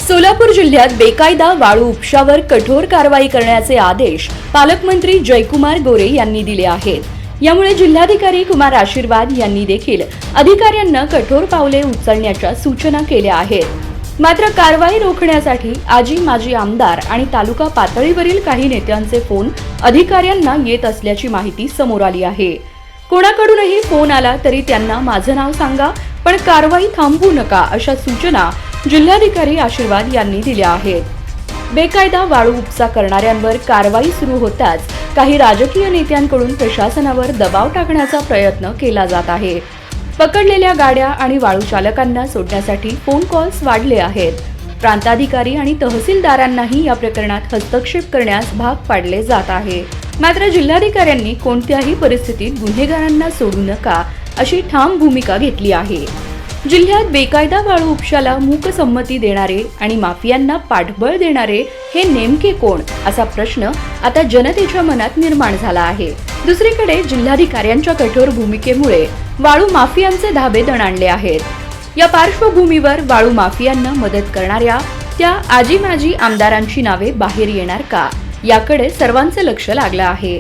सोलापूर जिल्ह्यात बेकायदा वाळू उपशावर कठोर कारवाई करण्याचे आदेश पालकमंत्री जयकुमार गोरे यांनी दिले आहेत। यामुळे जिल्हाधिकारी कुमार आशीर्वाद यांनी देखील अधिकाऱ्यांना कठोर पावले उचलण्याच्या सूचना केल्या आहेत। मात्र कारवाई रोखण्यासाठी आजी माजी आमदार आणि तालुका पातळीवरील काही नेत्यांचे फोन अधिकाऱ्यांना येत असल्याची माहिती समोर आली आहे। कोणाकडूनही फोन आला तरी त्यांना माझं नाव सांगा, पण कारवाई थांबवू नका अशा सूचना जिल्हाधिकारी आशीर्वाद यांनी दिल्या आहेत। बेकायदा वाळू उपसा करणाऱ्यांवर कारवाई सुरू होताच काही राजकीय नेत्यांकडून प्रशासनावर दबाव टाकण्याचा प्रयत्न केला जात आहे। पकडलेल्या गाड्या आणि वाळू चालकांना सोडण्यासाठी फोन कॉल्स वाढले आहेत। प्रांताधिकारी आणि तहसीलदारांनाही या प्रकरणात हस्तक्षेप करण्यास भाग पाडले जात आहे। मात्र जिल्हाधिकाऱ्यांनी कोणत्याही परिस्थितीत गुन्हेगारांना सोडू नका अशी ठाम भूमिका घेतली आहे। जिल्ह्यात बेकायदा वाळू उपशाला मूकसंमती देणारे आणि माफियांना पाठबळ देणारे हे नेमके कोण असा प्रश्न आता जनतेच्या मनात निर्माण झाला आहे। दुसरीकडे जिल्हाधिकाऱ्यांच्या कठोर भूमिकेमुळे वाळू माफियांचे धाबे दणाणले आहेत। या पार्श्वभूमीवर वाळू माफियांना मदत करणाऱ्या त्या आजी माजी आमदारांची नावे बाहेर येणार का याकडे सर्वांचे लक्ष लागलं आहे।